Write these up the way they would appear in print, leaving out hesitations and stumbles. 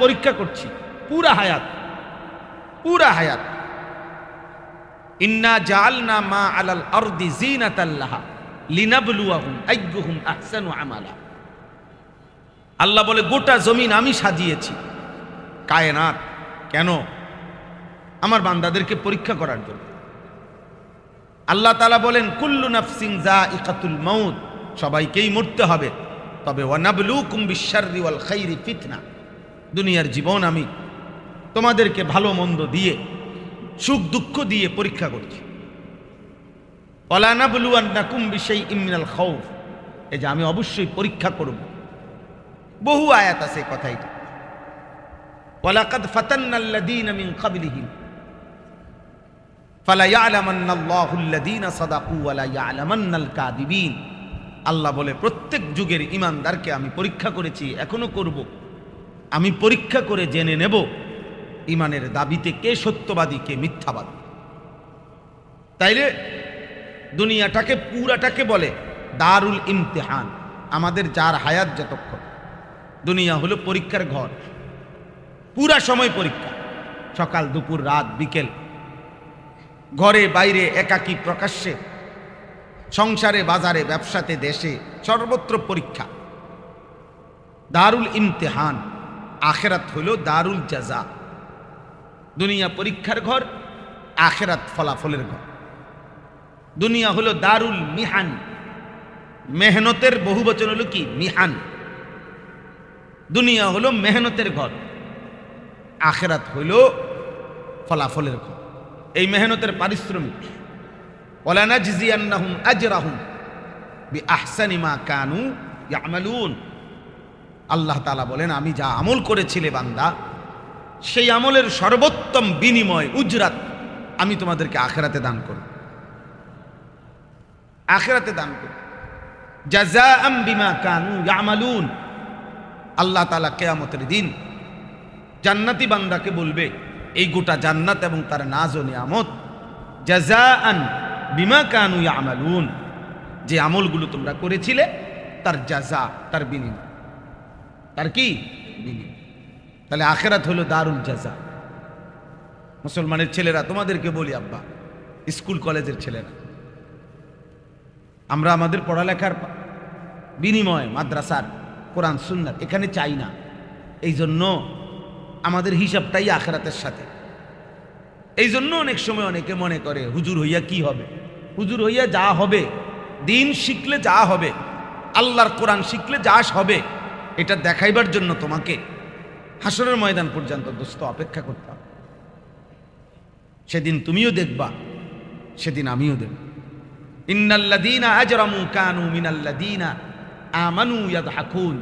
পরীক্ষা করছি পুরা হায়াত, পুরা হায়াত। ইন্না জাআলনা মা আলাল আরদি যিনাতাল লাহা লিনাবলুয়াহুম আইয়ুহুম আহসানু আমালা। আল্লাহ বলে গোটা জমিন আমি সাজিয়েছি, কায়নাত, কেন? আমার বান্দাদেরকে পরীক্ষা করার জন্য। আল্লাহ তাআলা বলেন কুল্লু নাফসিন যায়িকাতুল মাউত, সবাইকেই মরতে হবে, তবে ওয়ানাবলুকুম বিশ-শাররি ওয়াল খাইরি ফিতনা, দুনিয়ার জীবন আমি তোমাদেরকে ভালো মন্দ দিয়ে, সুখ দুঃখ দিয়ে পরীক্ষা করছি। ওয়ালা নাবলুয়ান্নাকুম বিশাইইম মিনাল খাউফ, এই যে আমি অবশ্যই পরীক্ষা করব। বহু আয়াত আছে কথা এটা। ওয়ালাকাদ ফাতান্নাল্লাযীনা মিন ক্বাবলিহিম ফালা ইয়ালামান্নাল্লাহুল্লাযীনা সাদাকু ওয়ালা ইয়ালামান্নাল কাযিবিন। আল্লাহ বলে প্রত্যেক যুগের ঈমানদারকে আমি পরীক্ষা করেছি, এখনো করব। আমি পরীক্ষা করে জেনে নেব ঈমানের দাবিতে কে সত্যবাদী কে মিথ্যাবাদী। তাইলে দুনিয়াটাকে পুরাটাকে বলে দারুল ইমতিহান। আমাদের যার হায়াত যতক্ষণ, দুনিয়া হলো পরীক্ষার ঘর, পুরা সময় পরীক্ষা, সকাল দুপুর রাত বিকেল, ঘরে বাইরে একাকী প্রকাশ্যে, সংসারে বাজারে ব্যবসাতে দেশে সর্বত্র পরীক্ষা। দারুল ইমতিহান, আখেরাত হইল দারুল জাযা। দুনিয়া পরীক্ষার ঘর, আখেরাত ফলাফলের ঘর। দুনিয়া হলো দারুল মিহান, মেহনতের বহুবচন হলো কি? মিহান। দুনিয়া হলো মেহনতের ঘর, আখেরাত হইল ফলাফলের ঘর, এই মেহনতের পারিশ্রমিক। ওয়ালানাজজিয়ান্নাহুম আজরাহুম বিআহসানি মা কানু ইয়ামালুন। আল্লাহ তাআলা বলেন আমি যা আমল করেছিলে বান্দা, সেই আমলের সর্বোত্তম বিনিময় উজরাত আমি তোমাদেরকে আখিরাতে দান করব, আখিরাতে দান করব। জাযাআম বিমা কানু ইয়ামালুন। আল্লাহ তাআলা কিয়ামতের দিন জান্নাতি বান্দাকে বলবে, এই গোটা জান্নাত এবং তার নাজ ও নিয়ামত জাযাআন বিমা কানু ইয়ামালুন, যে আমলগুলো তোমরা করেছিলে তার জাযা, তার বিনিময়, তার কি বিনিময়। তাহলে আখিরাত হলো দারুল জাযা। মুসলমানের ছেলেরা, তোমাদেরকে বলি আব্বা, স্কুল কলেজের ছেলেরা, আমরা আমাদের পড়ালেখার বিনিময় মাদ্রাসার কোরআন সুন্নাত এখানে চাই না। এই জন্য আমাদের হিসাবটাই আখিরাতের সাথে। এই জন্য অনেক সময় অনেকে মনে করে হুজুর হইয়া কি হবে, হুজুর হইয়া যা হবে, দিন শিখলে যা হবে, আল্লাহর কোরআন শিখলে যা হবে, এটা দেখাইবার জন্য তোমাকে হাসরের ময়দান পর্যন্ত দোস্ত অপেক্ষা করতে হবে। সেদিন তুমিও দেখবা, সেদিন আমিও দেখব। ইন্নাল্লাযীনা আজরামু কানু মিনাল্লাযীনা আমানু ইয়াদহাকুন।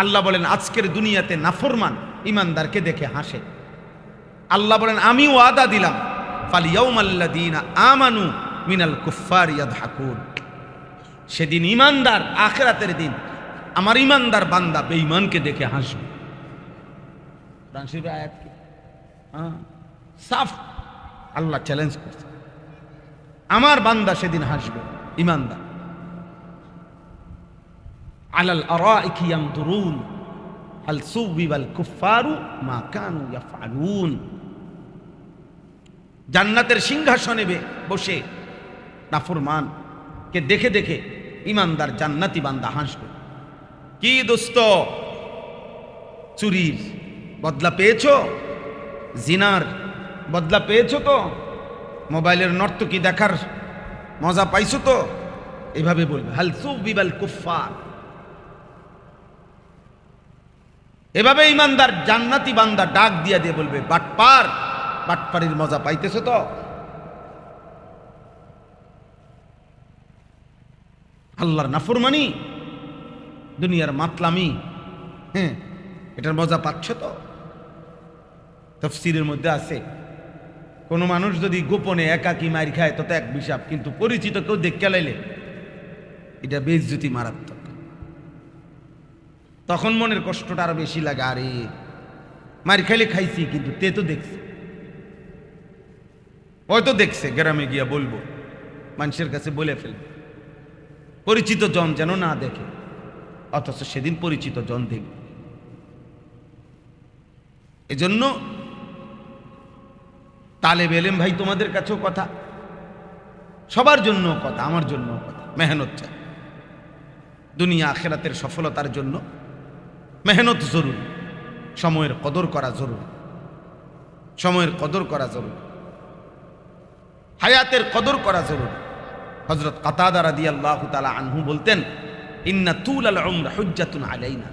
আল্লাহ বলেন আজকের দুনিয়াতে নাফরমান ইমানদারকে দেখে হাসে। আল্লাহ বলেন আমি ওয়াদা দিলাম ফালিয়াউমাল্লাযীনা আমানু মিনাল কুফফারি ইয়াদহাকুন। সেদিন ইমানদার, আখিরাতের দিন আমার ইমানদার বান্দা বেঈমানকে দেখে হাসবে। কোরআন শরীফের আয়াত কি? সাফ আল্লাহ চ্যালেঞ্জ করছে, আমার বান্দা সেদিন হাসবে ইমানদার। আলাল আরাইকি ইয়ানদুরুন হাল সুবিবাল কুফফারু মা কানু ইয়াফআলুন। জান্নাতের সিংহাসনে বসে নাফরমান কে দেখে দেখে ইমানদার জান্নাতি বান্দা হাসবে। কি দোস্ত, চুরির বদলা পেয়েছো? জিনার বদলা পেয়েছো তো? মোবাইলের নর্তকী দেখার মজা পাইছো তো? এইভাবে বলবে হাল সুবিবাল কুফফার। এভাবে ইমানদার জান্নাতি বান্দা ডাক দিয়া দিয়ে বলবে বাটপার, বাটপারির মজা পাইতেছো তো? আল্লাহর নাফরমানি, দুনিয়ার মাতলামি, হ্যাঁ, এটার মজা পাচ্ছ তো? তাফসীরের মধ্যে আছে কোন মানুষ যদি গোপনে একাকী মার খায় তত এক হিসাব, কিন্তু পরিচিত কেউ দেখে লাইলে এটা বেইজ্জতি মারাত্মক। তখন মনের কষ্টটা আরো বেশি লাগে, আরে মার খাইলে খাইছি কিন্তু তে তো দেখছে, হয়তো দেখছে, গ্রামে গিয়া বলবো, মানুষের কাছে বলে ফেলবে, পরিচিত জন যেন না দেখে। অথচ সেদিন পরিচিত জন দেখবে। এজন্য তালেব এলেম ভাই, তোমাদের কাছেও কথা, সবার জন্য কথা, আমার জন্য কথা, মেহনত চাই। দুনিয়া আখিরাতের সফলতার জন্য মেহনত জরুরি, সময়ের কদর করা জরুরি, সময়ের কদর করা জরুরি, হায়াতের কদর করা জরুরি। হযরত কাতাদা রাদিয়াল্লাহু তাআলা আনহু বলতেন, ইন্না তুলাল উমর হুজ্জাতুন আলাইনা,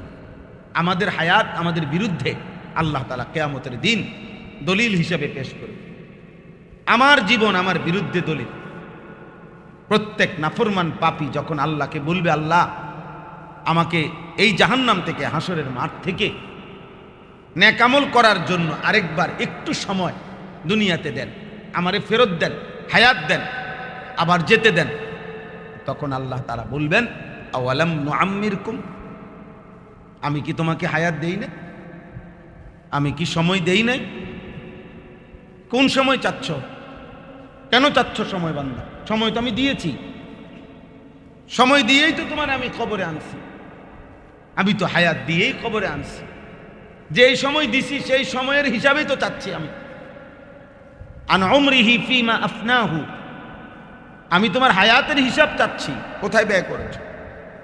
আমাদের হায়াত আমাদের বিরুদ্ধে আল্লাহ তাআলা কিয়ামতের দিন দলিল হিসেবে পেশ করবে। আমার জীবন আমার বিরুদ্ধে দলিল। প্রত্যেক নাফরমান পাপী যখন আল্লাহকে বলবে, আল্লাহ আমাকে এই জাহান্নাম থেকে, হাসরের মাঠ থেকে নেক আমল করার জন্য আরেকবার একটু সময় দুনিয়াতে দেন, আমারে ফেরত দেন, হায়াত দেন, আবার যেতে দেন, তখন আল্লাহ তাআলা বলবেন, আওয়ালাম নুআম্মিরকুম, আমি কি তোমাকে হায়াত দেই না? আমি কি সময় দেই নাই? কোন সময় চাচ্ছ? কেন চাচ্ছ সময় বান্দা? সময় তো আমি দিয়েছি, সময় দিয়েই তো তোমার আমি কবরে আনছি, আমি তো হায়াত দিয়েই কবরে আনছি। যেই সময় দিছি সেই সময়ের হিসাবেই তো চাচ্ছি আমি। আন উমরিহি ফিমা আফনাহু, আমি তোমার হায়াতের হিসাব চাচ্ছি, কোথায় ব্যয় করেছ,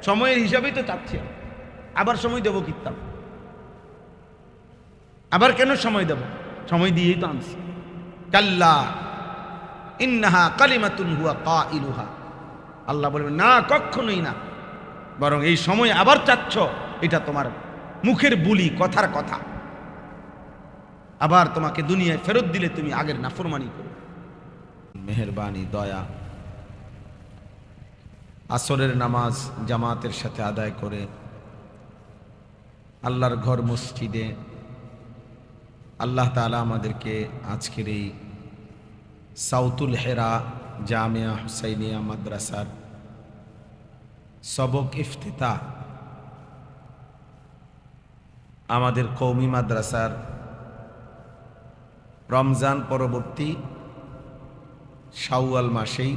সময়ের হিসাবেই তো চাচ্ছি আমি। আবার সময় দেবো কিতাব, আবার কেন সময় দেব? সময় দিয়েই তো আনছি। কাল্লা ইন্নাহা কালিমাতুন হুয়া কাইলুহা, আল্লাহ বলবেন না, কখনোই না, বরং এই সময় আবার চাচ্ছ, এটা তোমার মুখের বুলি, কথার কথা। আবার তোমাকে দুনিয়ায় ফেরত দিলে তুমি আগের নাফরমানি করো। মেহেরবানি, দয়া, আসরের নামাজ জামাতের সাথে আদায় করে আল্লাহর ঘর মসজিদে আল্লাহ তাআলা আমাদেরকে আজকের এই সাউতুল হেরা জামিয়া হুসাইনিয়া মাদ্রাসার সবক ইফতিতাহ, আমাদের কওমি মাদ্রাসার রমজান পরবর্তী শাওয়াল মাসেই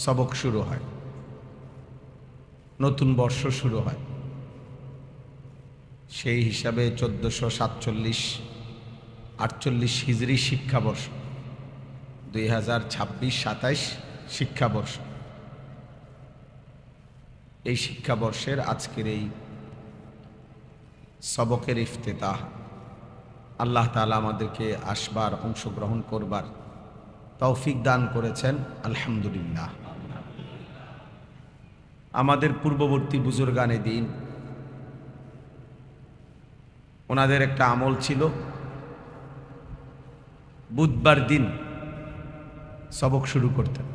সবক শুরু হয়, নতুন বর্ষ শুরু হয়। সেই হিসাবে 1447-48 হিজরি শিক্ষাবর্ষ, 2026-27 শিক্ষাবর্ষ, এই শিক্ষাবর্ষের আজকের এই সবকের ইফতিতাহ আল্লাহ তাআলা আমাদেরকে আসবার, অংশগ্রহণ করবার তৌফিক দান করেছেন, আলহামদুলিল্লাহ। আমাদের পূর্ববর্তী বুজুর্গানে দিন, ওনাদের একটা আমল ছিল, বুধবার দিন সবক শুরু করতেন।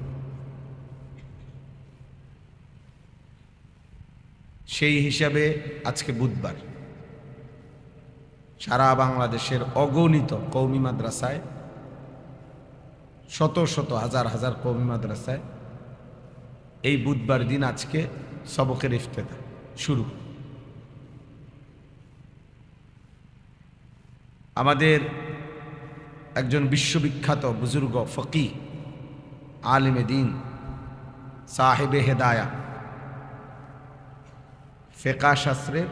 সেই হিসাবে আজকে বুধবার সারা বাংলাদেশের অগণিত কওমি মাদ্রাসায়, শত শত হাজার হাজার কওমি মাদ্রাসায় এই বুধবার দিন আজকে সবকের ইফতিতাহ শুরু। আমাদের একজন বিশ্ববিখ্যাত বুজুর্গ ফকিহ, আলিমে দ্বীন, সাহেবে হেদায়া, ফিকহ শাস্ত্রের,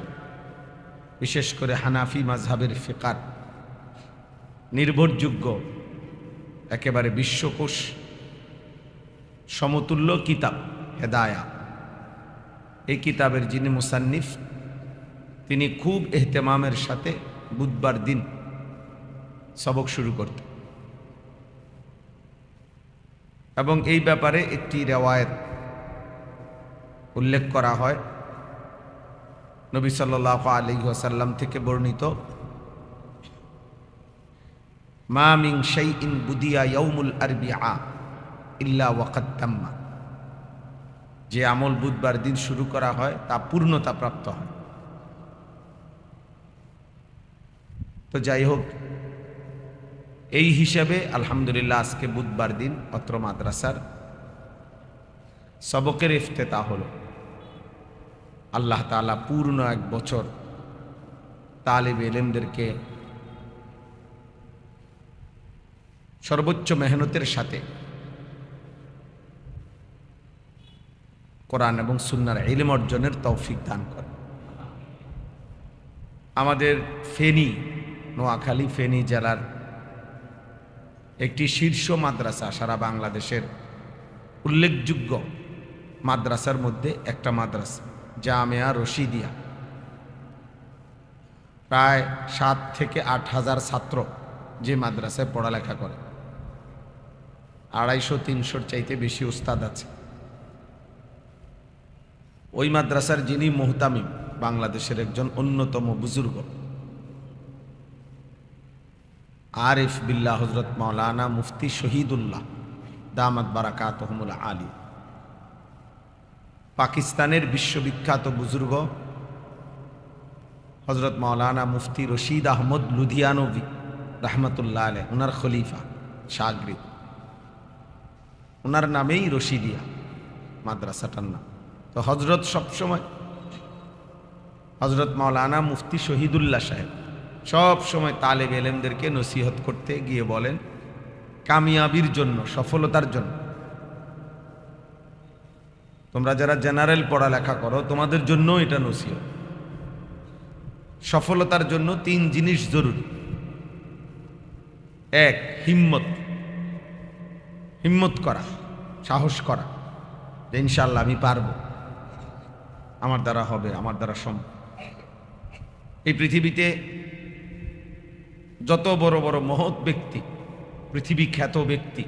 বিশেষ করে হানাফি মাযহাবের ফিকহার নির্ভরযোগ্য একেবারে বিশ্বকোষ সমতুল্য কিতাব হেদায়া, এই কিতাবের যিনি মুসান্নিফ, তিনি খুব ইহতেমামের সাথে বুধবার দিন সবক শুরু করতেন। এবং এই ব্যাপারে একটি রিওয়ায়াত উল্লেখ করা হয়, নবী সাল্লাল্লাহু আলাইহি ওয়াসাল্লাম থেকে বর্ণিত, মা মিন শাইইন বুদিয়া ইয়াউমুল আরবিআ ইল্লা ওয়াকাদ তাম্মা, যে আমল বুধবার দিন শুরু করা হয় তা পূর্ণতা প্রাপ্ত হয়। তো যাই হোক, এই হিসাবে আলহামদুলিল্লাহ আজকে বুধবার দিন অত্র মাদ্রাসার সবকের ইফতিতাহ হলো। আল্লাহ তাআলা পূর্ণ এক বছর তালিবে ইলমদেরকে সর্বোচ্চ মেহনতের সাথে কোরআন এবং সুন্নাহর ইলম অর্জনের তৌফিক দান করে। আমাদের ফেনী নোয়াখালী ফেনী জেলার একটি শীর্ষ মাদ্রাসা, সারা বাংলাদেশের উল্লেখযোগ্য মাদ্রাসার মধ্যে একটা মাদ্রাসা জামিয়া রশিদিয়া। প্রায় 7 থেকে 8 হাজার ছাত্র যে মাদ্রাসায় পড়ালেখা করে, 250-300 চাইতে বেশি উস্তাদ আছে। ওই মাদ্রাসার যিনি মুহতামিম, বাংলাদেশের একজন অন্যতম বুজুর্গ আরিফ বিল্লাহ হযরত মাওলানা মুফতি শহীদুল্লাহ দামাত বারাকাতুহুমুল আলী। পাকিস্তানের বিশ্ববিখ্যাত বুজুর্গ হযরত মাওলানা মুফতি রশিদ আহমদ লুধিয়ানভি রহমতুল্লাহ আলাইহ, ওনার খলিফা শাগরিদ, ওনার নামেই রশিদিয়া মাদ্রাসাটার নাম। তো হজরত সবসময়, হজরত মাওলানা মুফতি শহীদুল্লাহ সাহেব সব সময় তালেব এলেমদেরকে নসিহত করতে গিয়ে বলেন, কামিয়াবির জন্য, সফলতার জন্য, তোমরা যারা জেনারেল পড়ালেখা করো তোমাদের জন্য এটা নসিহত। সফলতার জন্য 3 জিনিস জরুরি। 1, হিম্মত করা, সাহস করা যে ইনশাআল্লাহ আমি পারবো, আমার দ্বারা হবে, আমার দ্বারা সম্ভব। এই পৃথিবীতে যত বড় বড় মহৎ ব্যক্তি, পৃথিবী খ্যাত ব্যক্তি,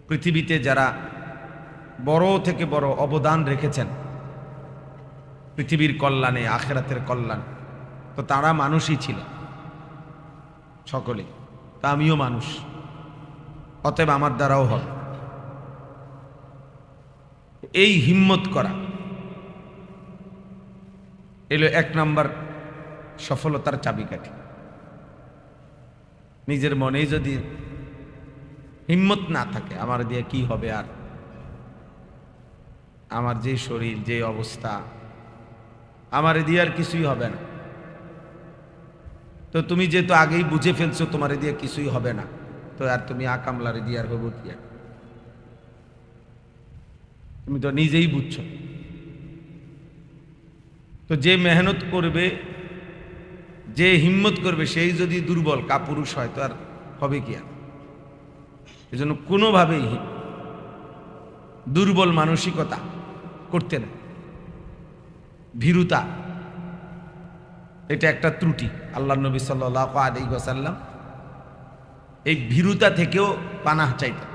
পৃথিবীতে যারা বড় থেকে বড় অবদান রেখেছেন পৃথিবীর কল্যাণে, আখিরাতের কল্যাণে, তো তারা মানুষই ছিলেন সকলে। তা আমিও মানুষ, অতএব আমার দ্বারাও হবে। এই হিম্মত করা এলো 1 নম্বর সফলতার চাবিকাঠি। নিজের মনেই যদি হিম্মত না থাকে, আমার দিয়ে কি হবে, আর আমার যে শরীর, যে অবস্থা, আমার দিয়ে আর কিছুই হবে না, তো তুমি যেহেতু আগেই বুঝে ফেলছো তোমার দিয়ে কিছুই হবে না, তো আর তুমি আকামলারে দিয়ে আর হবো কি? তুমি তো নিজেই বুঝছো। তো যে মেহনত করবে, যে হিম্মত করবে, সেই যদি দুর্বল কাপুরুষ হয় তো আর হবে কি? আর এই জন্য কোনোভাবেই দুর্বল মানসিকতা করতে না, ভীরুতা, এটা একটা ত্রুটি। আল্লাহ নবী সাল্লাল্লাহু আলাইহি ওয়াসাল্লাম এই ভীরুতা থেকেও পানাহ চাইতেন।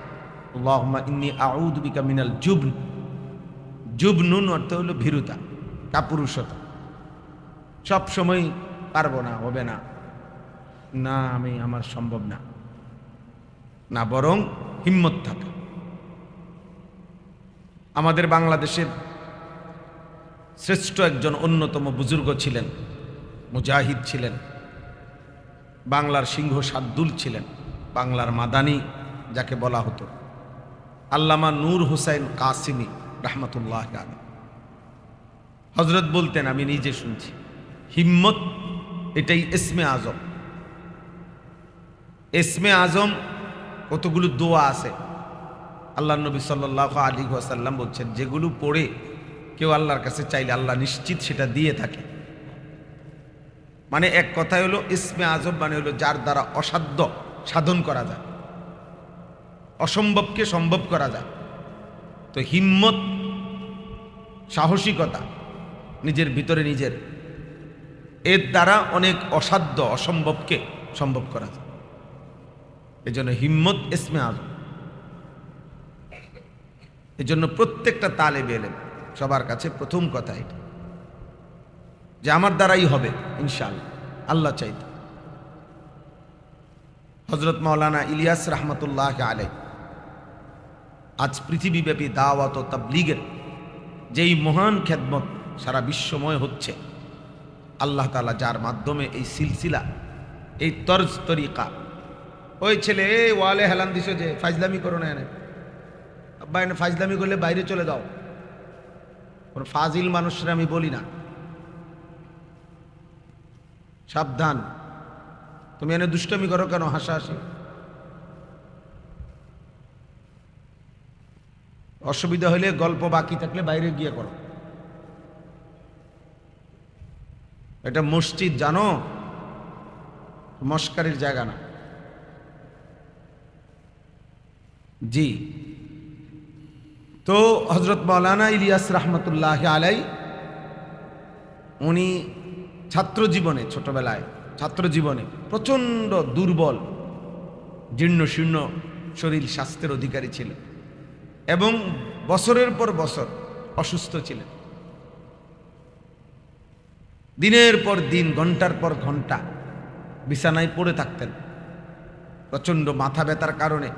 আল্লাহুম্মা ইন্নী আউযু বিকা মিনাল জুবন। জুবনুন অর্থ হলো ভীরুতা, কাপুরুষতা। সব সময় পারবো না, হবে না, না আমি, আমার সম্ভব না, না, বরং হিম্মত থাকা। আমাদের বাংলাদেশের শ্রেষ্ঠ একজন অন্যতম বুজুর্গ ছিলেন, মুজাহিদ ছিলেন, বাংলার সিংহ শার্দুল ছিলেন, বাংলার মাদানী যাকে বলা হতো, আল্লামা নূর হুসাইন কাসিমি রহমতুল্লাহ আলাইহি। হযরত বলতেন, আমি নিজে শুনছি, হিম্মত এটাই ইসমে আজম। ইসমে আজম কতগুলো দোয়া আছে, আল্লাহ নবী সাল্লাল্লাহু আলাইহি ওয়াসাল্লাম বলছেন, যেগুলো পড়ে কেউ আল্লাহর কাছে চাইলে আল্লাহ নিশ্চিত সেটা দিয়ে থাকে। মানে এক কথায় হলো ইসমে আজম মানে হলো যার দ্বারা অসাধ্য সাধন করা যায়, অসম্ভবকে সম্ভব করা যায়। তো হিম্মত, সাহসিকতা নিজের ভিতরে, নিজের, এর দ্বারা অনেক অসাধ্য অসম্ভবকে সম্ভব করা যায়। এই জন্য হিম্মত ইসমে আজম। এই জন্য প্রত্যেকটা তালেবে ইলম সবার কাছে প্রথম কথা এটা, যে আমার দ্বারাই হবে ইনশাআল্লাহ, আল্লাহ চাইতে। হযরত মাওলানা ইলিয়াস রহমতুল্লাহ আলাইহি আজ পৃথিবীব্যাপী দাওয়াত ও তাবলীগের যেই মহান খেদমত সারা বিশ্বময় হচ্ছে, আল্লাহ তাআলা যার মাধ্যমে এই সিলসিলা, এই তর্জ তরিকা, ওই ছেলে ওয়ালে হেলান দিছো যে ফাজলামি করো না, এনে আব্বা এনে ফাজলামি করলে বাইরে চলে যাও, কোন ফাজিল মানুষরা আমি বলি না, সাবধান, তুমি এনে দুষ্টমি করো কেন, হাসাহাসি, অসুবিধা হলে গল্প বাকি থাকলে বাইরে গিয়ে করো। এটা মসজিদ, জানো মস্কারির জায়গা না। জি, তো হযরত মাওলানা ইলিয়াস রহমতুল্লাহ আলাই উনি ছাত্র জীবনে, ছোটবেলায় ছাত্র জীবনে প্রচণ্ড দুর্বল, জীর্ণ শীর্ণ শরীর স্বাস্থ্যের অধিকারী ছিলেন এবং বছরের পর বছর অসুস্থ ছিলেন। দিনের পর দিন, ঘন্টার পর ঘন্টা বিছানায় পড়ে থাকতেন। প্রচণ্ড মাথা ব্যথার কারণে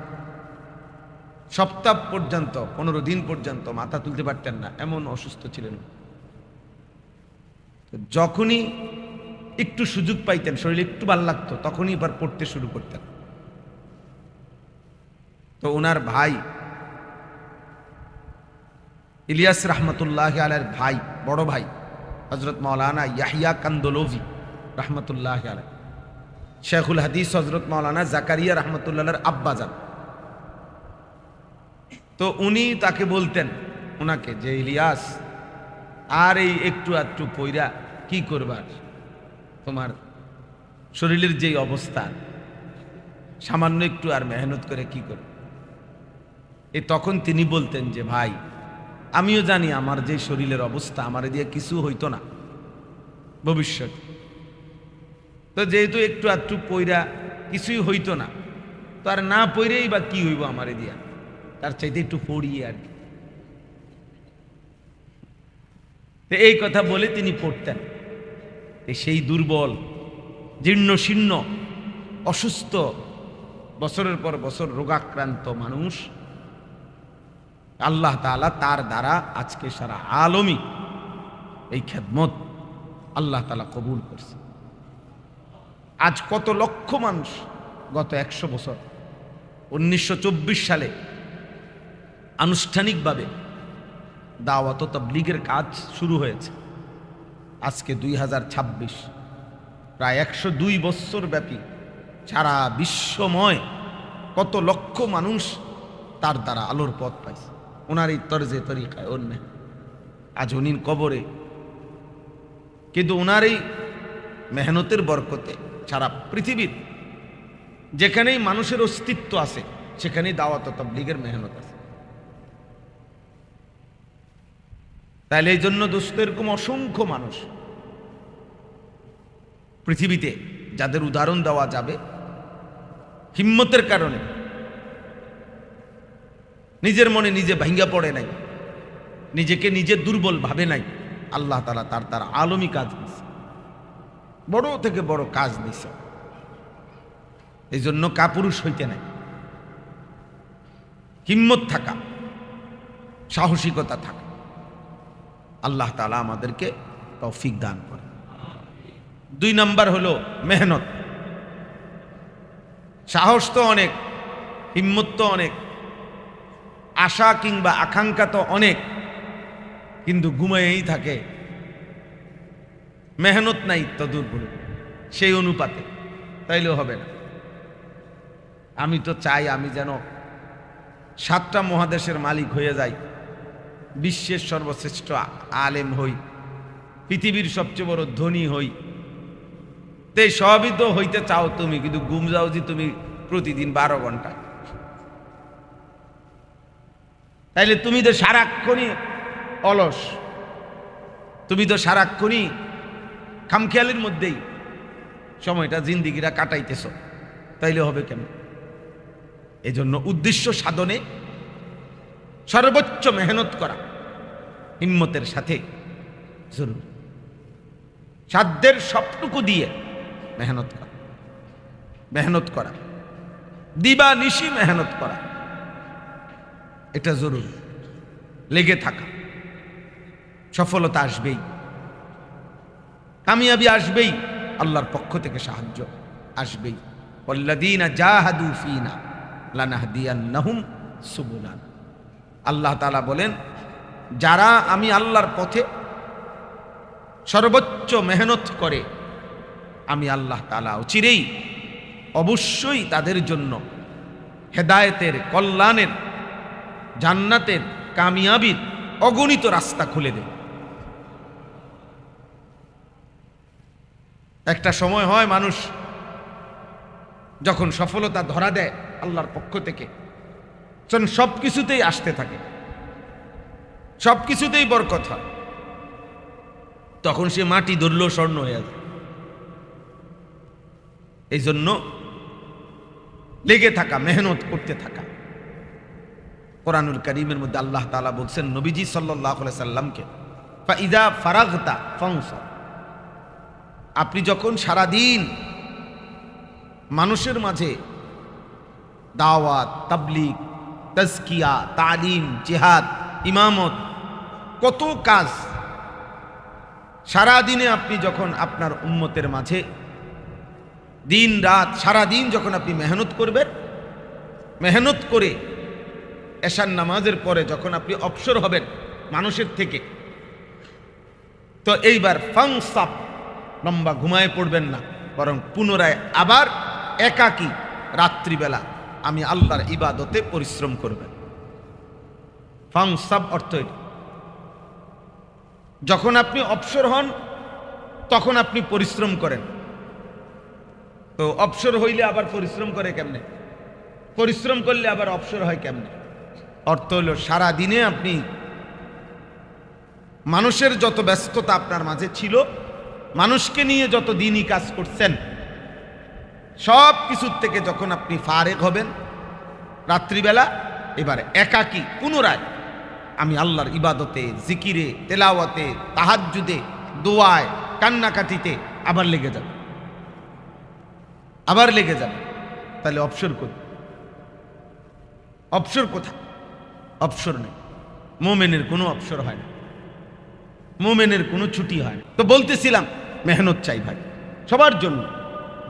সপ্তাহ পর্যন্ত, 15 দিন পর্যন্ত মাথা তুলতে পারতেন না, এমন অসুস্থ ছিলেন। যখনই একটু সুযোগ পাইতেন, শরীরে একটু ভালো লাগতো, তখনই এবার পড়তে শুরু করতেন। তো ওনার ভাই ইলিয়াস রহমতুল্লাহ আলাইহির ভাই, বড় ভাই হযরত মাওলানা ইয়াহিয়া কান্দলভি রহমতুল্লাহ আলাইহি, শেখুল হাদিস হযরত মাওলানা জাকারিয়া রহমতুল্লাহর আব্বাজান। তো উনি তাকে বলতেন, ওনাকে, যে ইলিয়াস, আর এই একটু আধটু পইরা কি করবার, তোমার শরীরের যেই অবস্থা, সামান্য একটু আর মেহনত করে কি করবে। তখন তিনি বলতেন যে ভাই, আমিও জানি আমার যে শরীরের অবস্থা, আমার দিয়ে কিছু হইতো না ভবিষ্যৎ। তো যেহেতু একটু আধটু পইরা কিছুই হইতো না, তো আর না পইরেই বা কি হইব আমার দিয়া, তার চাইতে একটু পড়ি আর কি। এই কথা বলে তিনি পড়তেন। সেই দুর্বল, জীর্ণ শীর্ণ, অসুস্থ, বছরের পর বছর রোগাক্রান্ত মানুষ, আল্লাহ তাআলা তার দ্বারা আজকে সারা আলমী এই খেদমত আল্লাহ তাআলা কবুল করছে। আজ কত লক্ষ মানুষ, গত 100 বছর, 1924 সালে আনুষ্ঠানিকভাবে দাওয়াত ও তাবলীগের কাজ শুরু হয়েছে। আজকে 2026, প্রায় 102 বছর ব্যাপী সারা বিশ্বময় কত লক্ষ মানুষ তার দ্বারা আলোর পথ পাইছে, ওনার এই তরজে তরিকায়, অন্য। আজ উনি কবরে, কিন্তু ওনার এই মেহনতের বরকতে সারা পৃথিবীর যেখানেই মানুষের অস্তিত্ব আছে, সেখানেই দাওয়াত ও তাবলীগের মেহনত আছে। তাইলে এই জন্য দোস্ত, এরকম অসংখ্য মানুষ পৃথিবীতে যাদের উদাহরণ দেওয়া যাবে, হিম্মতের কারণে নিজের মনে নিজে ভাঙ্গা পড়ে নাই, নিজেকে নিজে দুর্বল ভাবে নাই। আল্লাহ তাআলা তার আলমী কাজ দিছে, বড় থেকে বড় কাজ দিছে। এই জন্য কাপুরুষ হইতে নাই, হিম্মত থাকা, সাহসিকতা থাকা। আল্লাহ তাআলা আমাদেরকে তৌফিক দান করে। 2 নাম্বার হলো মেহনত। সাহস তো অনেক, হিম্মত তো অনেক, আশা কিংবা আকাঙ্ক্ষা তো অনেক, কিন্তু ঘুমায়েই থাকে, মেহনত নাই তদুপরি সেই অনুপাতে, তাইলেও হবে না। আমি তো চাই আমি যেন 7টা মহাদেশের মালিক হয়ে যাই, বিশ্বের সর্বশ্রেষ্ঠ আলেম হই, পৃথিবীর সবচেয়ে বড় ধনী হই। তে সবই তো হইতে চাও তুমি, কিন্তু ঘুম যাও যে তুমি প্রতিদিন 12 ঘন্টা। তাইলে তুমি তো সারাক্ষণই অলস, তুমি তো সারাক্ষণই খামখেয়ালির মধ্যেই সময়টা জিন্দিগিরা কাটাইতেছ, তাইলে হবে কেন? এজন্য উদ্দেশ্য সাধনে সর্বোচ্চ মেহনত করা, হিম্মতের সাথে জরুরি। সাধ্যের সবটুকু দিয়ে মেহনত করা, দিবা নিশি মেহনত করা, এটা জরুরি। লেগে থাকা, সফলতা আসবেই, কামিয়াবি আসবেই, আল্লাহর পক্ষ থেকে সাহায্য আসবেই। ওয়াল্লাযীনা জাহাদু ফীনা লানাহদিয়ান্নাহুম সুবুলানা। আল্লাহ তাআলা বলেন, যারা আমি আল্লাহর পথে সর্বোচ্চ মেহনত করে, আমি আল্লাহ তাআলা অচিরেই অবশ্যই তাদের জন্য হেদায়েতের, কল্যাণের, জান্নাতের, কামিয়াবির অগণিত রাস্তা খুলে দেব। একটা সময় হয় মানুষ যখন সফলতা ধরা দেয় আল্লাহর পক্ষ থেকে, তখন সব কিছুতেই আসতে থাকে, সব কিছুতেই বরকত হয়, তখন সে মাটি ধরলেও স্বর্ণ হয়ে যায়। এই জন্য লেগে থাকা, মেহনত করতে থাকা। কোরআনুল কারীমের মধ্যে আল্লাহ তাআলা বলছেন নবীজি সাল্লাল্লাহু আলাইহি সাল্লামকে, ফাইদা ফারাগতা ফানসাব, আপনি যখন সারাদিন মানুষের মাঝে দাওয়াত, তাবলীগ, তাজকিয়া, তালিম, জিহাদ, ইমামত, কত কাজ, সারাদিনে আপনি যখন আপনার উম্মতের মাঝে দিন রাত সারাদিন যখন আপনি মেহনত করবেন, মেহনত করে এশার নামাজের পরে যখন আপনি অবসর হবেন মানুষের থেকে, তো এইবার ফাংসাপ, লম্বা ঘুমায় পড়বেন না, বরং পুনরায় আবার একাকী রাত্রিবেলা আমি আল্লাহর ইবাদতে পরিশ্রম করবেন। ফাংসাপ অর্থ এটা, যখন আপনি অবসর হন তখন আপনি পরিশ্রম করেন। তো অবসর হইলে আবার পরিশ্রম করে কেমনে? পরিশ্রম করলে আবার অবসর হয় কেমনে? অর্থ হলো সারা দিনে আপনি মানুষের যত ব্যস্ততা আপনার মাঝে ছিল, মানুষকে নিয়ে যত দিনই কাজ করছেন, সব কিছুর থেকে যখন আপনি ফারেক হবেন রাত্রিবেলা, এবারে একাকী পুনরায় আমি আল্লাহর ইবাদতে, জিকিরে, তেলাওয়াতে, তাহাজ্জুদে, দোয়ায়, কান্নাকাটিতে আবার লেগে যাবে, আবার লেগে যাবে। তাহলে অবসর করি, অবসর কোথায়? অবসর নেই। মোমেনের কোনো অবসর হয় না, মোমেনের কোনো ছুটি হয় না। তো বলতেছিলাম মেহনত চাই ভাই সবার জন্য,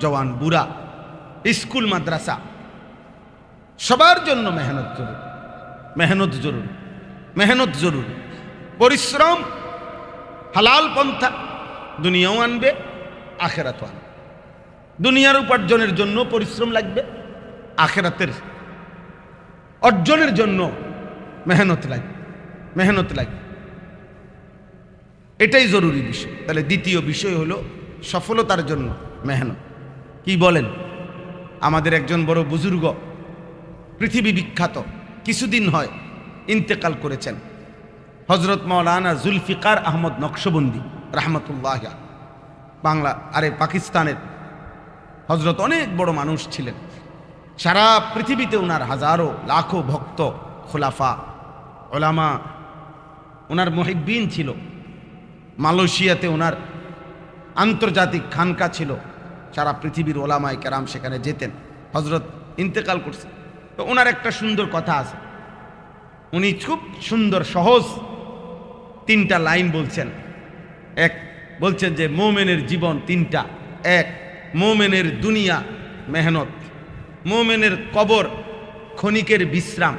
জওয়ান বুড়া, স্কুল মাদ্রাসা, সবার জন্য মেহনত জরুরি, মেহনত জরুরি, মেহনত জরুরি। পরিশ্রম হালাল পন্থা, দুনিয়াও আনবে, আখেরাতও আনবে। দুনিয়ার উপার্জনের জন্য পরিশ্রম লাগবে, আখেরাতের অর্জনের জন্য মেহনত লাগবে, মেহনত লাগবে। এটাই জরুরি বিষয়। তাহলে দ্বিতীয় বিষয় হলো সফলতার জন্য মেহনত। কি বলেন? আমাদের একজন বড় বুজুর্গ, পৃথিবী বিখ্যাত, কিছুদিন হয় ইন্তেকাল করেছেন, হজরত মাওলানা জুলফিকার আহমদ নকশবন্দি রাহমাতুল্লাহ, বাংলা আরে পাকিস্তানের হজরত। অনেক বড় মানুষ ছিলেন, সারা পৃথিবীতে ওনার হাজারো লাখো ভক্ত, খোলাফা, ওলামা, ওনার মুহিব্বিন ছিল। মালয়েশিয়াতে ওনার আন্তর্জাতিক খানকা ছিল, সারা পৃথিবীর ওলামায়ে কেরাম সেখানে যেতেন। হজরত ইন্তেকাল করছে, তো ওনার একটা সুন্দর কথা আছে, উনি খুব সুন্দর সহজ 3টা লাইন বলছেন। এক বলছেন যে মোমেনের জীবন 3টা। এক, মোমেনের দুনিয়া মেহনত, মোমেনের কবর ক্ষণিকের বিশ্রাম,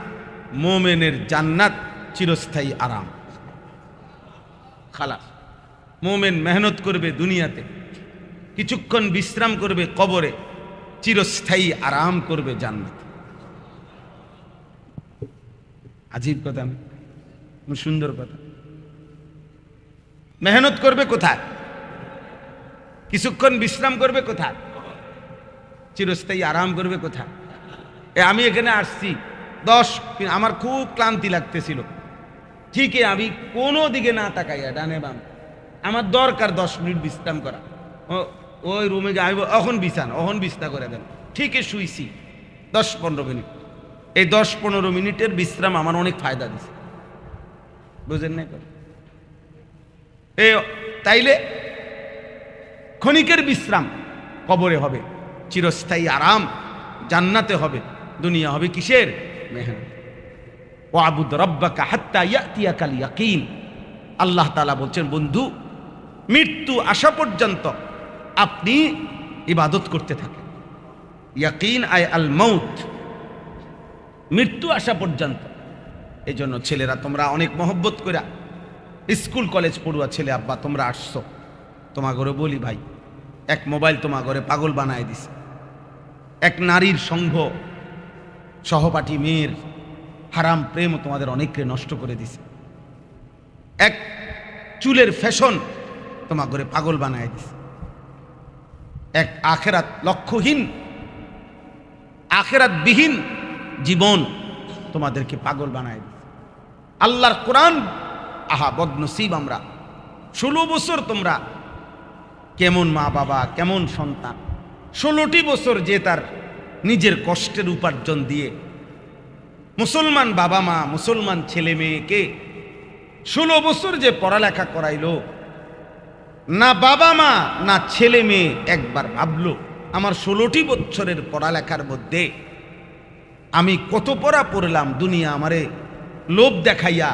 মোমেনের জান্নাত চিরস্থায়ী আরাম। খালাস। মোমেন মেহনত করবে দুনিয়াতে, কিছুক্ষণ বিশ্রাম করবে কবরে, চিরস্থায়ী আরাম করবে জান্নাত। আজীব কথা না? সুন্দর কথা। মেহনত করবে কোথায়? কিছুক্ষণ বিশ্রাম করবে কোথায়? চিরস্থায়ী আরাম করবে কোথায়? আমি এখানে আসছি আমার খুব ক্লান্তি লাগতেছিল, ঠিকই আমি কোনো দিকে না তাকাইয়া ডানে বাম, আমার দরকার 10 মিনিট বিশ্রাম করা, ওই রুমে যাইব, এখন বিছান, এখন বিছনা করে দেন, ঠিকই শুইছি 10-15 মিনিট। এই 10-15 মিনিটের বিশ্রাম আমার অনেক ফায়দা দিছে, বুঝেন না? তাইলে ক্ষণিকের বিশ্রাম কবরে হবে, চিরস্থায়ী আরাম জান্নাতে হবে, দুনিয়া হবে কিসের? মেহনত। ওয়াবুদ রাব্বাকা হাত্তা ইয়াতিয়াকাল ইয়াকিন। আল্লাহ তাআলা বলছেন, বন্ধু মৃত্যু আসা পর্যন্ত আপনি ইবাদত করতে থাকেন। ইয়াকিন আয় আল মাউত, মৃত্যু আসা পর্যন্ত। এই জন্য ছেলেরা তোমরা অনেক মহব্বত করে, স্কুল কলেজ পড়ুয়া ছেলে আব্বা তোমরা আসছো, তোমার ঘরে বলি ভাই, এক মোবাইল তোমার ঘরে পাগল বানায় দিছে, এক নারীর সঙ্গ, সহপাঠী মেয়ের হারাম প্রেম তোমাদের অনেককে নষ্ট করে দিছে, এক চুলের ফ্যাশন তোমার ঘরে পাগল বানায় দিছে, এক আখেরাত লক্ষ্যহীন আখিরাতবিহীন জীবন তোমাদেরকে পাগল বানায় দিয়েছে। আল্লাহর কোরআন, আহা বদনসিব আমরা। 16 বছর তোমরা কেমন মা বাবা, কেমন সন্তান। 16টি বছর যে তার নিজের কষ্টের উপার্জন দিয়ে মুসলমান বাবা মা, মুসলমান ছেলে মেয়েকে 16 বছর যে পড়ালেখা করাইলো, না বাবা মা না ছেলে মেয়ে একবার ভাবলো আমার 16টি বছরের পড়ালেখার মধ্যে আমি কত পড়া পড়লাম। দুনিয়া আমারে লোভ দেখাইয়া,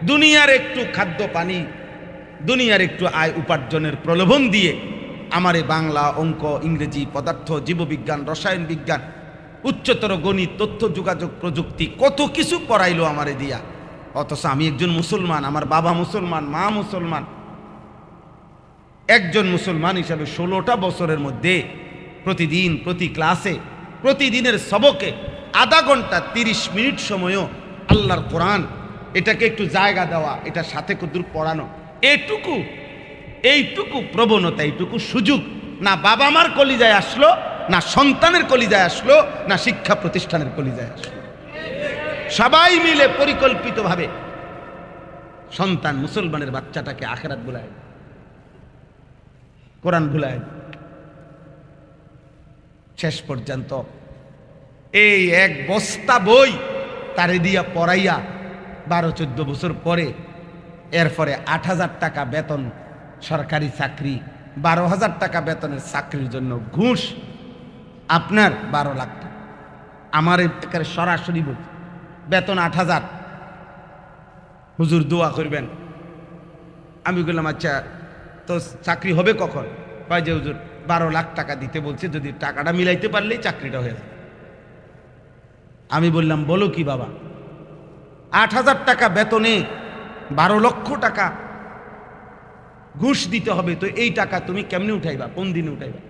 দুনিয়ার একটু খাদ্য পানি, দুনিয়ার একটু আয় উপার্জনের প্রলোভন দিয়ে আমারে বাংলা, অঙ্ক, ইংরেজি, পদার্থ, জীববিজ্ঞান, রসায়ন বিজ্ঞান, উচ্চতর গণিত, তথ্য যোগাযোগ প্রযুক্তি কত কিছু পড়াইলো আমারে দিয়া। অথচ আমি একজন মুসলমান, আমার বাবা মুসলমান, মা মুসলমান, একজন মুসলমান হিসাবে 16টা বছরের মধ্যে প্রতিদিন প্রতি ক্লাসে, প্রতিদিনের সবকে আধা ঘন্টা 30 মিনিট সময়ও আল্লাহর কোরআন, এটাকে একটু জায়গা দেওয়া, এটার সাথে কতদূর পড়ানো, এইটুকু প্রবণতা, এইটুকু সুযোগ না বাবা মার কলিজায় আসলো, না সন্তানের কলিজায় আসলো, না শিক্ষা প্রতিষ্ঠানের কলিজায় আসলো। সবাই মিলে পরিকল্পিতভাবে সন্তান, মুসলমানের বাচ্চাটাকে আখিরাত ভুলায়, কোরআন ভুলায়। শেষ পর্যন্ত এই এক বস্তা বই তারে দিয়া পড়াইয়া 12-14 বছর পরে এরপরে 8,000 টাকা বেতন সরকারি চাকরি, 12,000 টাকা বেতনের চাকরির জন্য ঘুষ আপনার 12 লাখ টাকা। আমার একেবারে সরাসরি বলছি, বেতন 8,000, হুজুর দোয়া করবেন। আমি বললাম আচ্ছা তো চাকরি হবে কখন? কয় যে হুজুর 12 লাখ টাকা দিতে বলছে, যদি টাকাটা মিলাইতে পারলেই চাকরিটা হয়ে যাবে। আমি বললাম বলো কি বাবা, 8,000 টাকা বেতনে 12 লক্ষ টাকা ঘুষ দিতে হবে, তো এই টাকা তুমি কেমনে উঠাইবা, কোন দিনে উঠাইবা?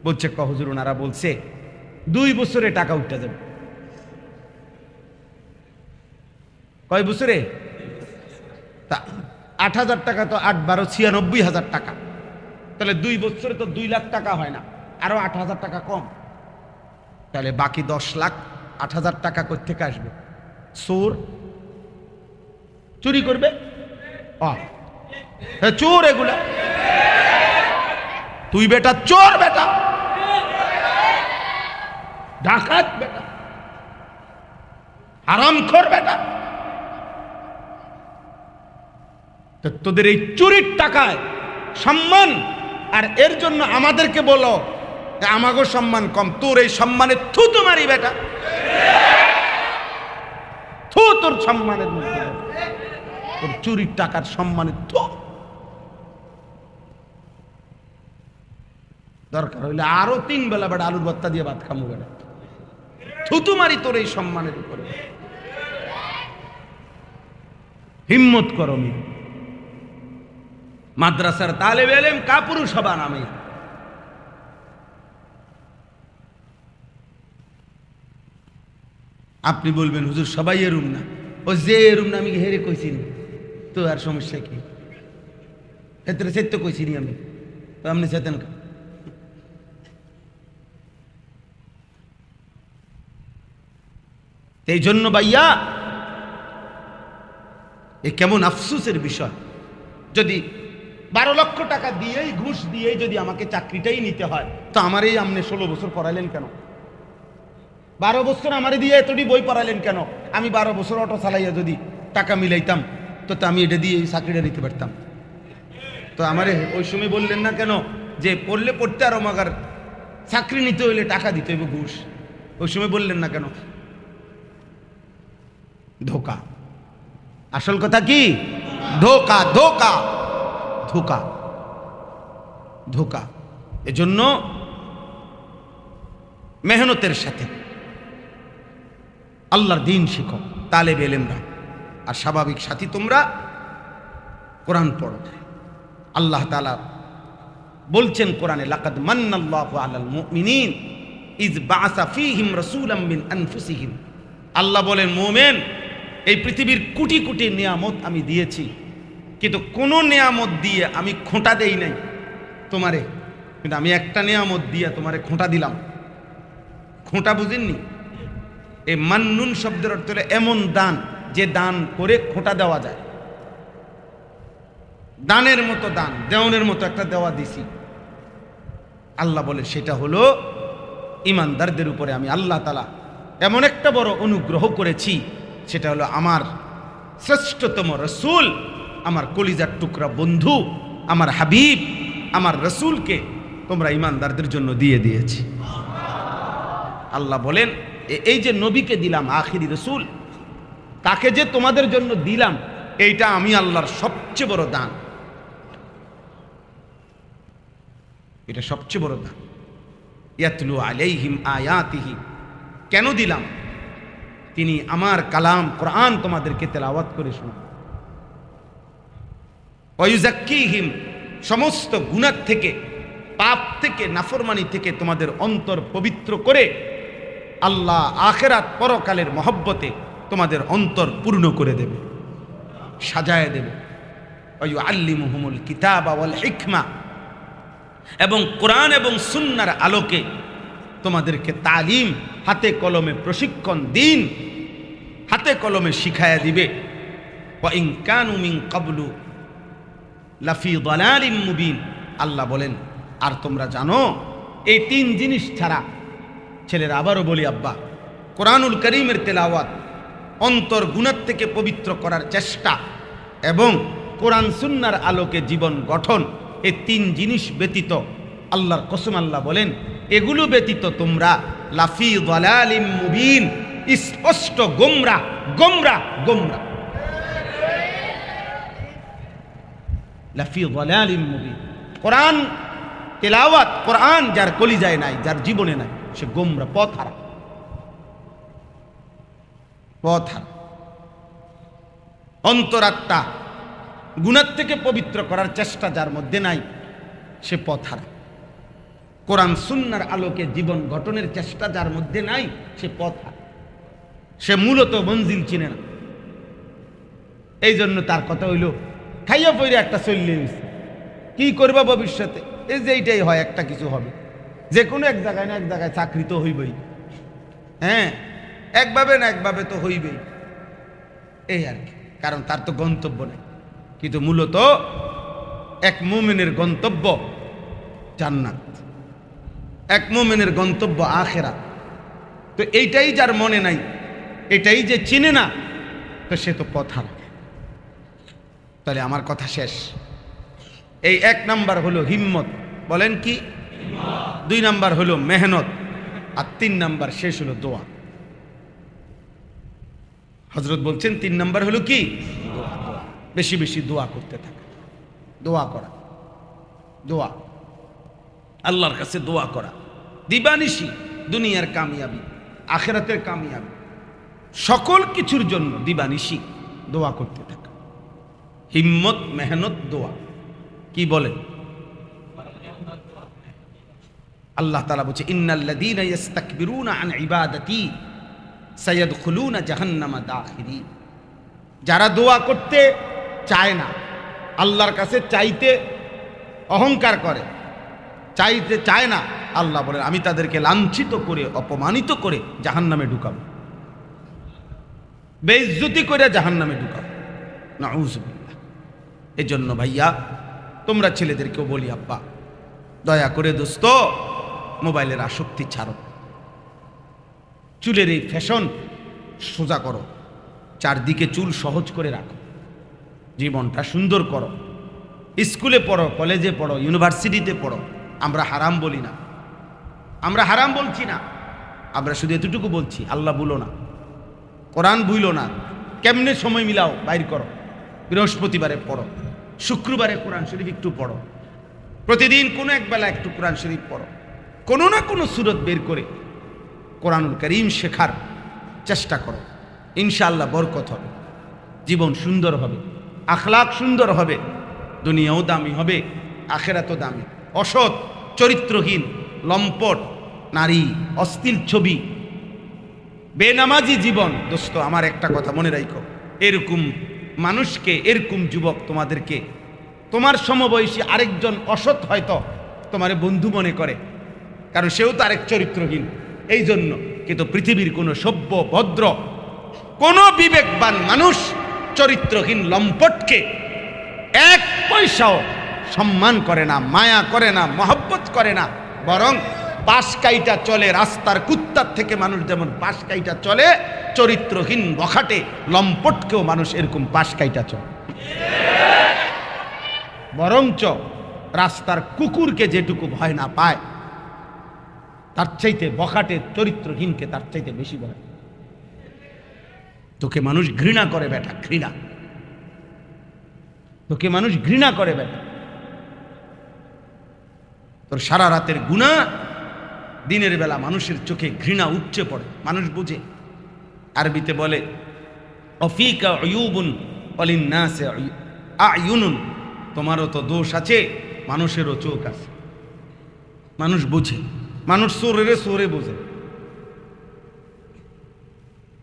বলছে হুজুর ওনারা বলছে 2 বছরে টাকা উঠতে যাবে। কয় বছরে? তা 8,000 টাকা তো 8-12 96,000 টাকা, তাহলে 2 বছরে তো 2 লাখ টাকা হয় না, আরো 8,000 টাকা কম, তাহলে বাকি 10 লাখ 8,000 টাকা কোথা থেকে আসবে? চোর চুরি করবে, চোর এগুলা। তুই বেটা চোর, বেটা ডাকাত, বেটা হারামখোর, বেটা। তো তোদের এই চুরির টাকায় সম্মান, আর এর জন্য আমাদেরকে বলো আমাগো সম্মান কম। তোর এই সম্মানে থু তোমারই, বেটা থু, তোর সম্মানের মধ্যে তোর চুরির টাকার সম্মানে থু। দরকার হইলে আরো 3 বেলা বেটা আলুর ভর্তা দিয়ে ভাত খামু, বেটা থু তোমারই তোর এই সম্মানের উপরে। হিম্মত করো মি মাদ্রাসার তালেবে ইলম কাপুরুষ হবা নামে। আপনি বলবেন হুজুর সবাই এরুম না, ও যে এরুম না আমি হেরে কইছি নি, তো আর সমস্যা কি? ক্ষেত্রে সত্য কইছি নি আমি, তো আপনি চেতেন। এই জন্য ভাইয়া এ কেমন আফসোসের বিষয়, যদি 12 লক্ষ টাকা দিয়েই, ঘুষ দিয়েই যদি আমাকে চাকরিটাই নিতে হয়, তো আমার এই আমনে 16 বছর পড়াইলেন কেন? 12 বছর আমারে দিয়ে এতটি বই পড়াইলেন কেন? আমি 12 বছর অটো চালাইয়া যদি টাকা মিলাইতাম, তো আমি এটা দিয়ে এই চাকরিটা নিতে পারতাম। তো আমারে ওই সময় বললেন না কেন যে পড়লে পড়তে, আর আমাকে চাকরি নিতে হইলে টাকা দিতে হইব ঘুষ? ওই সময় বললেন না কেন? ধোকা। আসল কথা কি? ধোকা, ধোকা, ধোকা, ধোকা। এজন্য মেহনতের সাথে আল্লাহর দ্বীন শিখো, তালেবে ইলমরা, আর স্বাভাবিক সাথী তোমরা কোরআন পড়ো। আল্লাহ তাআলা বলছেন কোরআনে, লাকাদ মান্নাল্লাহু আলাল মুমিনিন ইয বাআসা ফীহিম রাসূলাম মিন আনফুসিহিম। আল্লাহ বলেন, মুমিন, এই পৃথিবীর কোটি কোটি নিয়ামত আমি দিয়েছি, কিন্তু কোনো নিয়ামত দিয়ে আমি খোঁটা দেই নাই তোমারে, কিন্তু আমি একটা নিয়ামত দিয়ে তোমারে খোঁটা দিলাম। খোঁটা বুঝেননি? এই মান্নুন শব্দের অর্থ হলো এমন দান যে দান করে খোঁটা দেওয়া যায়। দানের মতো দান, দেওয়ানের মতো একটা দেওয়া দিছি। আল্লাহ বলে সেটা হলো ইমানদারদের উপরে আমি আল্লাহ তাআলা এমন একটা বড় অনুগ্রহ করেছি, সেটা হলো আমার শ্রেষ্ঠতম রসুল, আমার কলিজার টুকরা বন্ধু, আমার হাবিব, আমার রসুলকে তোমরা ইমানদারদের জন্য দিয়ে দিয়েছি। আল্লাহ বলেন এই যে নবীকে দিলাম, আখিরি রসুল, তাকে যে তোমাদের জন্য দিলাম, এইটা আমি আল্লাহর সবচেয়ে বড় দান। এটা সবচেয়ে বড় দান। ইয়াতলু আলাইহিম আয়াতিহি, কেন দিলাম? তিনি আমার কালাম কোরআন তোমাদেরকে তেলাওয়াত করে শোনান। ওয়ায়ুযাক্কিহিম, সমস্ত গুনাহ থেকে, পাপ থেকে, নাফরমানি থেকে তোমাদের অন্তর পবিত্র করে আল্লাহ আখিরাত পরকালের মহব্বতে তোমাদের অন্তর পূর্ণ করে দেবে, সাজায় দেবে। ওয়ায়ুআল্লিমুহুমুল কিতাবা ওয়াল হিকমা, এবং কোরআন এবং সুন্নাহর আলোকে তোমাদেরকে তালিম, হাতে কলমে প্রশিক্ষণ দিন, হাতে কলমে শিখায়া দিবে। ওয়া ইন কানু মিন ক্বাবলু লাফি দালালিম মুবিন, আল্লাহ বলেন আর তোমরা জানো এই তিন জিনিস ছাড়া, ছেলেরা আবারও বলি আব্বা, কোরআনুল কারীমের তেলাওয়াত, অন্তর গুনাহ থেকে পবিত্র করার চেষ্টা এবং কোরআন সুন্নাহর আলোকে জীবন গঠন, এই তিন জিনিস ব্যতীত, আল্লাহর কসম আল্লাহ বলেন এগুলো ব্যতীত তোমরা লাফি দালালিম মুবিন, স্পষ্ট গোমরাহ, গোমরাহ, গোমরাহ, লাফি দালালিম মুবিন। কোরআন তেলাওয়াত, কোরআন যার কলিজায় নাই, যার জীবনে নাই, সে গোমরাহ, পথ হারা, পথ হারা। অন্তরাত্মা গুনাহ থেকে পবিত্র করার চেষ্টা যার মধ্যে নাই, সে পথ হারা। কোরআন সুন্নাহর আলোকে জীবন গঠনের চেষ্টা যার মধ্যে নাই, সে পথ হারা, সে মূলত মঞ্জিল চিনে না। এই জন্য তার কথা হইল খাইয়া পইরে একটা চললে গেছে, কি করবা ভবিষ্যতে, এই যে এইটাই হয়, একটা কিছু হবে, যে কোনো এক জায়গায় না এক জায়গায় চাকরি তো হইবেই, হ্যাঁ, একভাবে না একভাবে তো হইবেই, এই আর কি। কারণ তার তো গন্তব্য নেই। কিন্তু মূলত এক মুমিনের গন্তব্য জান্নাত, এক মুমিনের গন্তব্য আখিরাত। তো এইটাই যার মনে নাই, এটাই যে চিনে না, তো সে তো পথ হারা। তাহলে আমার কথা শেষ। এই এক নাম্বার হলো হিম্মত, বলেন কি? দুই নাম্বার হলো মেহনত, আর তিন নাম্বার শেষ হলো দোয়া। হযরত বলছেন তিন নাম্বার হলো কি? দোয়া। বেশি বেশি দোয়া করতে থাকে, দোয়া করা, দোয়া, আল্লাহর কাছে দোয়া করা, দিবানিশি, দুনিয়ার কামিয়াবি, আখিরাতের কামিয়াবি, সকল কিছুর জন্য দিবানিশি দোয়া করতে থাকা। হিম্মত, মেহনত, দোয়া। কি বলেন? আল্লাহ তাআলা বলছে ইন্নাল্লাযীনা ইস্তাকবিরুনা আন ইবাদাতি সায়াদখুলুনা জাহান্নামা দাখিরিন। যারা দোয়া করতে চায় না, আল্লাহর কাছে চাইতে অহংকার করে, চাইতে চায় না, আল্লাহ বলেন আমি তাদেরকে লাঞ্ছিত করে, অপমানিত করে জাহান্নামে ঢুকাবো, বেইজ্জতি করে জাহান্নামে ঢুকাবো। নাউযুবিল্লাহ। এজন্য ভাইয়া তোমরা ছেলেদেরকেও বলি, আব্বা দয়া করে দোস্ত মোবাইলের আসক্তি ছাড়ো, চুলের এই ফ্যাশন সোজা করো, চারদিকে চুল সহজ করে রাখো, জীবনটা সুন্দর করো, স্কুলে পড়ো, কলেজে পড়ো, ইউনিভার্সিটিতে পড়ো। আমরা হারাম বলি না, আমরা হারাম বলছি না, আমরা শুধু এতটুকু বলছি আল্লাহ ভুলো না, কোরআন ভুলো না। কেমনে সময় মিলাও, বাইর করো, বৃহস্পতিবারে পড়ো, শুক্রবারে কোরআন শরীফ একটু পড়ো, প্রতিদিন কোনো এক বেলা একটু কোরআন শরীফ পড়ো, কোনো না কোনো সূরত বের করে কোরআনুল কারীম শেখার চেষ্টা করো। ইনশাআল্লাহ বরকত হবে, জীবন সুন্দর হবে, আখলাক সুন্দর হবে, দুনিয়াও দামি হবে, আখিরাতও দামি। অসৎ, চরিত্রহীন, লম্পট নারী, অশ্লীল ছবি, বেনামাজি জীবন, দোস্ত আমার একটা কথা মনে রাখো, এরকম মানুষকে, এরকম যুবক তোমাদেরকে, তোমার সমবয়সী আরেকজন অসৎ হয়তো তোমার বন্ধু মনে করে, কারণ সেও তো আরেক চরিত্রহীন। এই জন্য। কিন্তু পৃথিবীর কোনো সভ্য ভদ্র কোনো বিবেকবান মানুষ চরিত্রহীন লম্পটকে এক পয়সাও সম্মান করে না, মায়া করে না, মহব্বত করে না, বরং পাশ কাইটা চলে। রাস্তার কুত্তার থেকে মানুষ যেমন পাশ কাইটা চলে, চরিত্রহীন বখাটে লম্পটকেও মানুষ এরকম পাশ কাইটা চলে। বরঞ্চ রাস্তার কুকুরকে যেটুকু ভয় না পায়, তার চাইতে বখাটে চরিত্রহীনকে তার চাইতে বেশি ভয়। তোকে মানুষ ঘৃণা করে বেটা, ঘৃণা। তোকে মানুষ ঘৃণা করে বেটা। তোর সারা রাতের গুনাহ দিনের বেলা মানুষের চোখে ঘৃণা উপচে পড়ে, মানুষ বুঝে। আরবিতে বলে অফিকা উয়ুবুন ওয়ালিন্নাসি আয়ুনুন, তোমারও তো দোষ আছে, মানুষেরও চোখ আছে। মানুষ বুঝে, মানুষ সোরে সোরে বোঝে,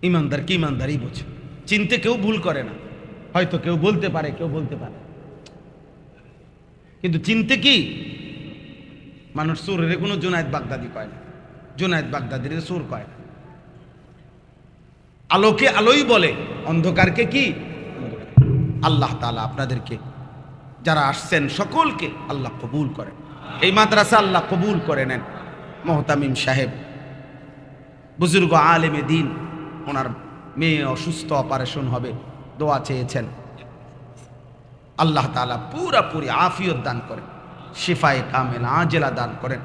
ইমানদারকে ইমানদারই বোঝে। চিনতে কেউ ভুল করে না, হয়তো কেউ বলতে পারে, কেউ বলতে পারে, কিন্তু চিনতে কি মানুষ সোরের কোনো জুনায়েদ বাগদাদি কয় না, জুনায়েদ বাগদাদির সোর কয় না। আলোকে আলোই বলে, অন্ধকারকে কি। আল্লাহ তাআলা আপনাদেরকে যারা আসছেন সকলকে আল্লাহ কবুল করেন, এই মাদ্রাসা আল্লাহ কবুল করে নেন। মোহতামিম সাহেব বুজুর্গ আলেমে দিন, ওনার মেয়ে অসুস্থ, অপারেশন হবে, দোয়া চেয়েছেন। আল্লাহ তাআলা পুরাপুরি আফিয়ত দান করেন, শিফায়ে কামেল আজেলা দান করেন,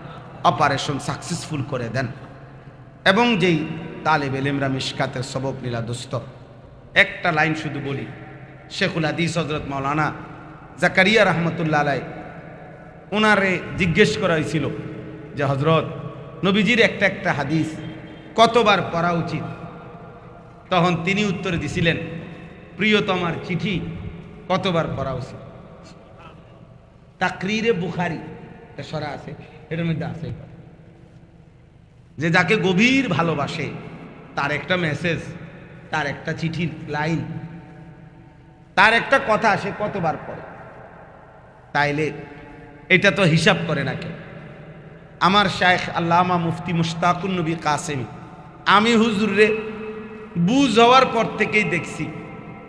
অপারেশন সাকসেসফুল করে দেন। এবং যেই তালেব ইলমরা মিশকাতের সবক লীলা দোস্ত, একটা লাইন শুধু বলি। শেখুল হাদিস হযরত মাওলানা জাকারিয়া রহমতুল্লাহ আলাইহি, ওনারে জিজ্ঞেস করা হয়েছিল যে হযরত নবীজির একটা একটা হাদিস কতবার পড়া উচিত? তখন তিনি উত্তরে দিছিলেন, প্রিয়তমার চিঠি কতবার পড়া উচিত? তাকরিরে বুখারী সরা আছে, এটার মধ্যে আছে যে যাকে গভীর ভালোবাসে তার একটা মেসেজ, তার একটা চিঠির লাইন, তার একটা কথা সে কতবার পড়ে। তাইলে এটা তো হিসাব করে না কেউ। আমার শায়েখ আল্লামা মুফতি মুশতাকুন নবী কাসেমি, আমি হুজুরে বুঝ হওয়ার পর থেকেই দেখছি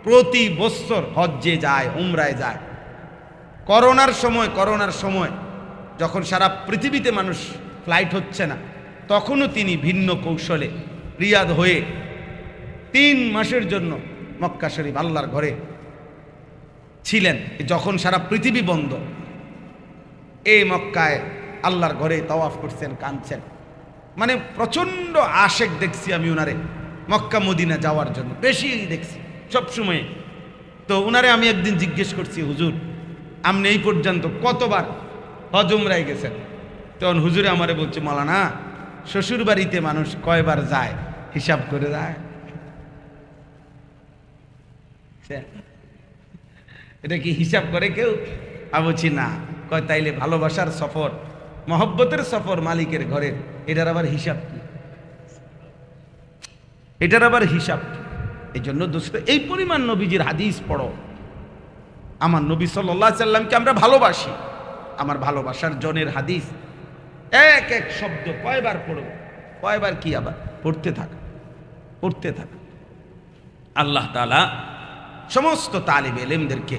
প্রতি বছর হজ্জে যায়, উমরায় যায়। করোনার সময় যখন সারা পৃথিবীতে মানুষ ফ্লাইট হচ্ছে না, তখনও তিনি ভিন্ন কৌশলে রিয়াদ হয়ে 3 মাসের জন্য মক্কা শরীফ আল্লাহর ঘরে ছিলেন। যখন সারা পৃথিবী বন্ধ, এই মক্কায় আল্লাহর ঘরে তাওয়াফ করছেন, কাঁদছেন। মানে প্রচন্ড আশেক দেখছি আমি উনারে মক্কা মদিনা যাওয়ার জন্য, বেশি দেখছি সবসময়। তো উনারে আমি একদিন জিজ্ঞেস করছি, হুজুর আপনি এই পর্যন্ত কতবার হজ উমরায় গেছেন? তখন হুজুরে আমারে বলছে, মাওলানা শ্বশুর বাড়িতে মানুষ কয়বার যায় হিসাব করে যায়? এটা কি হিসাব করে কেউ? আমি বলছি না। কয় তাইলে ভালোবাসার সফর, মহব্বতের সফর মালিকের ঘরের, এটার আবার হিসাব কি? এটার আবার হিসাব কি? এই জন্য দোস্ত, এই পরিমাণ নবীজির হাদিস পড়ো। আমার নবী সাল্লাল্লাহু আলাইহি সাল্লামকে আমরা ভালোবাসি, আমার ভালোবাসার জনের হাদিস এক এক শব্দ কয়বার পড়ব, কয়বার কি আবার পড়তে থাকা, পড়তে থাকা। আল্লাহ তাআলা সমস্ত তালিব ইলমদেরকে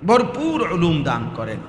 ভরপুর উলুম দান করেন।